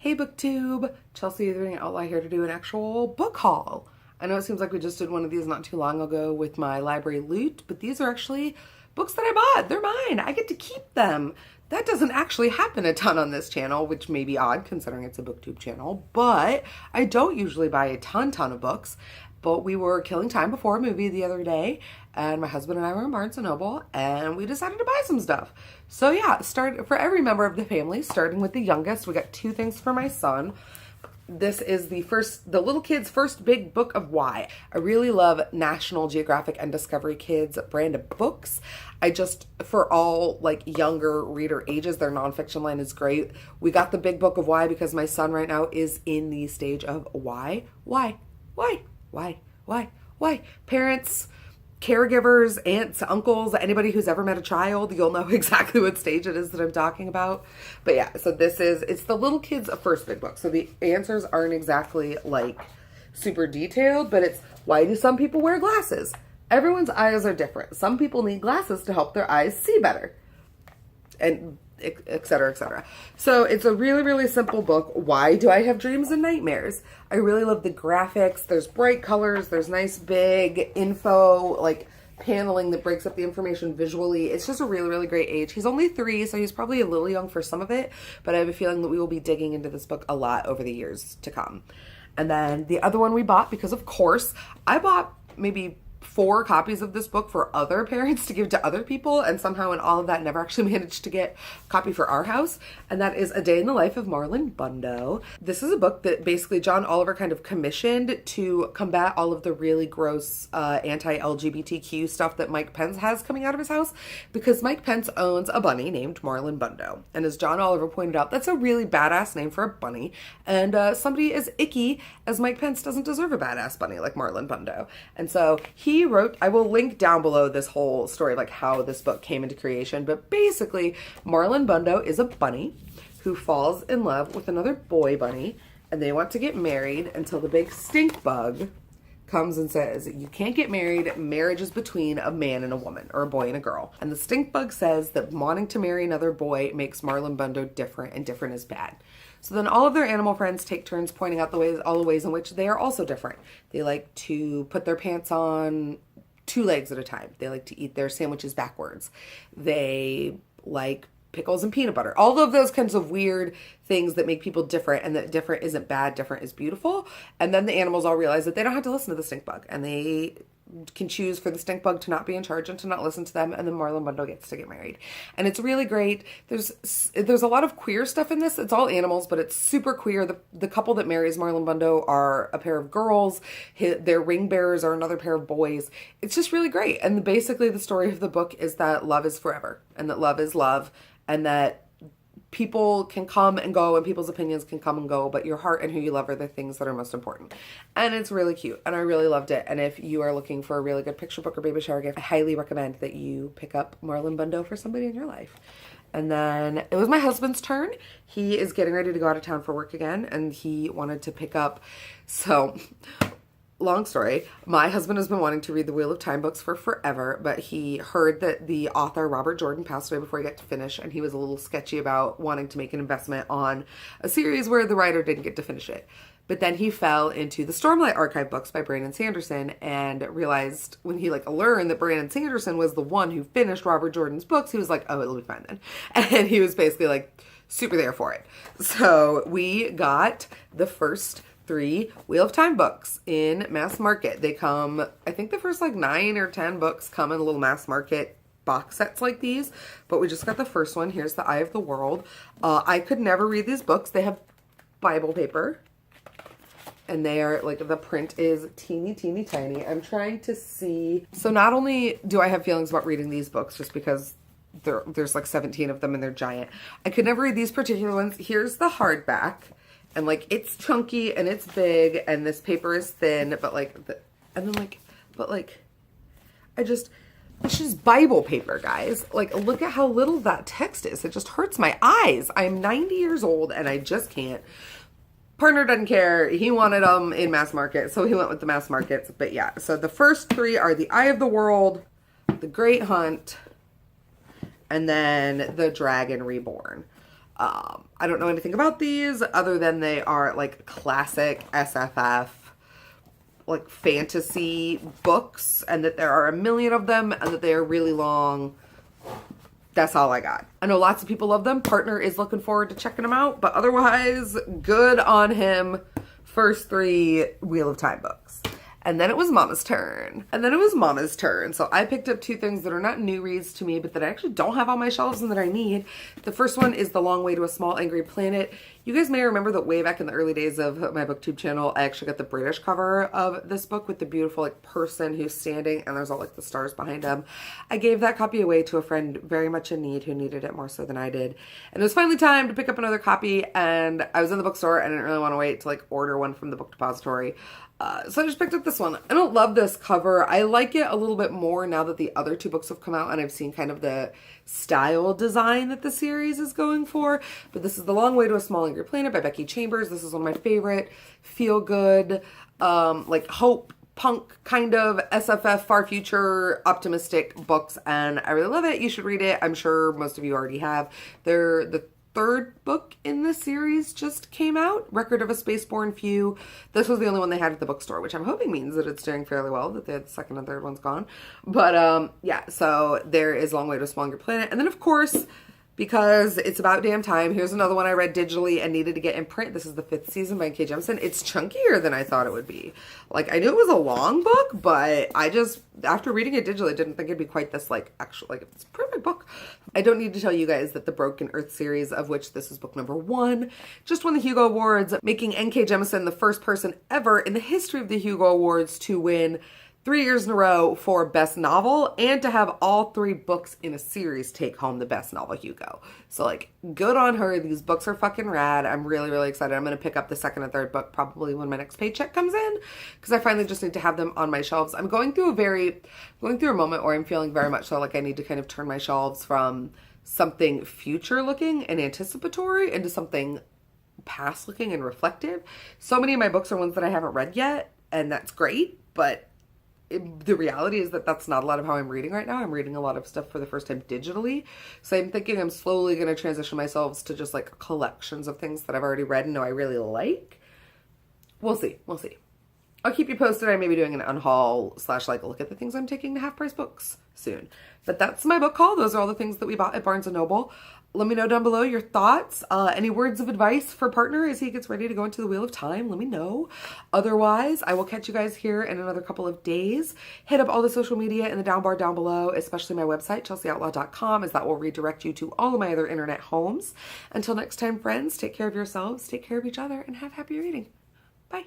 Hey BookTube, Chelsea doing Outlaw here to do an actual book haul. I know it seems like we just did one of these not too long ago with my library loot, but these are actually books that I bought. They're mine. I get to keep them. That doesn't actually happen a ton on this channel, which may be odd considering it's a BookTube channel, but I don't usually buy a ton of books. But we were killing time before a movie the other day, and my husband and I were in Barnes & Noble, and we decided to buy some stuff. So yeah, start for every member of the family, starting with the youngest. We got two things for my son. This is the little kid's first big book of why. I really love National Geographic and Discovery Kids brand of books. For all like younger reader ages, their nonfiction line is great. We got the big book of why because my son right now is in the stage of why. Parents, caregivers, aunts, uncles, anybody who's ever met a child, you'll know exactly what stage it is that I'm talking about. But yeah, so it's the little kid's first big book. So the answers aren't exactly like super detailed, but it's why do some people wear glasses? Everyone's eyes are different. Some people need glasses to help their eyes see better. And etc., etc. So it's a really simple book. Why do I have dreams and nightmares? I really love the graphics. There's bright colors. There's nice big info, like paneling that breaks up the information visually. It's just a really great age. He's only 3, so he's probably a little young for some of it, but I have a feeling that we will be digging into this book a lot over the years to come. And then the other one we bought, because of course, I bought maybe 4 copies of this book for other parents to give to other people, and somehow in all of that never actually managed to get a copy for our house, and that is A Day in the Life of Marlon Bundo. This is a book that basically John Oliver kind of commissioned to combat all of the really gross anti-LGBTQ stuff that Mike Pence has coming out of his house, because Mike Pence owns a bunny named Marlon Bundo, and as John Oliver pointed out, that's a really badass name for a bunny, and somebody as icky as Mike Pence doesn't deserve a badass bunny like Marlon Bundo. And so he wrote, I will link down below this whole story, like how this book came into creation, but basically Marlon Bundo is a bunny who falls in love with another boy bunny, and they want to get married until the big stink bug comes and says, you can't get married, marriage is between a man and a woman, or a boy and a girl. And the stink bug says that wanting to marry another boy makes Marlon Bundo different, and different is bad. So then all of their animal friends take turns pointing out all the ways in which they are also different. They like to put their pants on 2 legs at a time. They like to eat their sandwiches backwards. They like pickles and peanut butter. All of those kinds of weird things that make people different, and that different isn't bad, different is beautiful. And then the animals all realize that they don't have to listen to the stink bug, and they can choose for the stink bug to not be in charge and to not listen to them, and then Marlon Bundo gets to get married. And it's really great. There's a lot of queer stuff in this. It's all animals, but it's super queer. The couple that marries Marlon Bundo are a pair of girls. Their ring bearers are another pair of boys. It's just really great. And basically the story of the book is that love is forever, and that love is love, and that people can come and go and people's opinions can come and go, but your heart and who you love are the things that are most important. And it's really cute, and I really loved it. And if you are looking for a really good picture book or baby shower gift, I highly recommend that you pick up Marlon Bundo for somebody in your life. And then it was my husband's turn. He is getting ready to go out of town for work again, and he wanted to pick up, so long story, my husband has been wanting to read the Wheel of Time books for forever, but he heard that the author Robert Jordan passed away before he got to finish, and he was a little sketchy about wanting to make an investment on a series where the writer didn't get to finish it. But then he fell into the Stormlight Archive books by Brandon Sanderson, and realized when he learned that Brandon Sanderson was the one who finished Robert Jordan's books, he was like, oh, it'll be fine then. And he was basically super there for it. So we got the first 3 Wheel of Time books in mass market. They come, I think the first 9 or 10 books come in little mass market box sets like these, but we just got the first one. Here's The Eye of the World. I could never read these books. They have Bible paper, and they are the print is teeny tiny. I'm trying to see. So not only do I have feelings about reading these books just because there's 17 of them and they're giant, I could never read these particular ones. Here's the hardback. And it's chunky and it's big and this paper is thin, but it's just Bible paper, guys. Look at how little that text is. It just hurts my eyes. I'm 90 years old and I just can't. Partner doesn't care. He wanted them in mass market, so he went with the mass markets. But yeah, so the first 3 are The Eye of the World, The Great Hunt, and then The Dragon Reborn. I don't know anything about these other than they are like classic SFF, like fantasy books, and that there are a million of them and that they are really long. That's all I got. I know lots of people love them. Partner is looking forward to checking them out, but otherwise, good on him. First 3 Wheel of Time books. And then it was Mama's turn. So I picked up 2 things that are not new reads to me, but that I actually don't have on my shelves and that I need. The first one is The Long Way to a Small Angry Planet. You guys may remember that way back in the early days of my booktube channel, I actually got the British cover of this book with the beautiful like person who's standing and there's all like the stars behind him. I gave that copy away to a friend very much in need who needed it more so than I did. And it was finally time to pick up another copy, and I was in the bookstore and I didn't really want to wait to like order one from the book depository. So I just picked up this one. I don't love this cover. I like it a little bit more now that the other 2 books have come out and I've seen kind of the style design that the series is going for. But this is The Long Way to a Small Angry Planet by Becky Chambers. This is one of my favorite feel good, like hope punk kind of SFF far future optimistic books, and I really love it. You should read it. I'm sure most of you already have. They're the 3rd book in the series just came out, Record of a Spaceborne Few. This was the only one they had at the bookstore, which I'm hoping means that it's doing fairly well, that the 2nd and 3rd one's gone. But yeah, so there is Long Way to a Small Angry Planet. And then of course, because it's about damn time, here's another one I read digitally and needed to get in print. This is the 5th season by N.K. Jemisin. It's chunkier than I thought it would be. Like, I knew it was a long book, but I just, after reading it digitally, didn't think it'd be quite this, like, actual, like, it's a perfect book. I don't need to tell you guys that the Broken Earth series, of which this is book number 1, just won the Hugo Awards, making N.K. Jemisin the first person ever in the history of the Hugo Awards to win 3 years in a row for Best Novel, and to have all 3 books in a series take home the Best Novel Hugo. So, like, good on her. These books are fucking rad. I'm really, really excited. I'm going to pick up the 2nd and 3rd book probably when my next paycheck comes in, because I finally just need to have them on my shelves. I'm going through a moment where I'm feeling very much so like I need to kind of turn my shelves from something future looking and anticipatory into something past looking and reflective. So many of my books are ones that I haven't read yet, and that's great, but the reality is that that's not a lot of how I'm reading right now. I'm reading a lot of stuff for the first time digitally. So I'm thinking I'm slowly going to transition myself to just like collections of things that I've already read and know I really like. We'll see. I'll keep you posted. I may be doing an unhaul / like look at the things I'm taking to Half Price Books soon. But that's my book haul. Those are all the things that we bought at Barnes & Noble. Let me know down below your thoughts. Any words of advice for partner as he gets ready to go into the Wheel of Time, let me know. Otherwise, I will catch you guys here in another couple of days. Hit up all the social media in the down bar down below, especially my website, chelseaoutlaw.com, as that will redirect you to all of my other internet homes. Until next time, friends, take care of yourselves, take care of each other, and have happy reading. Bye.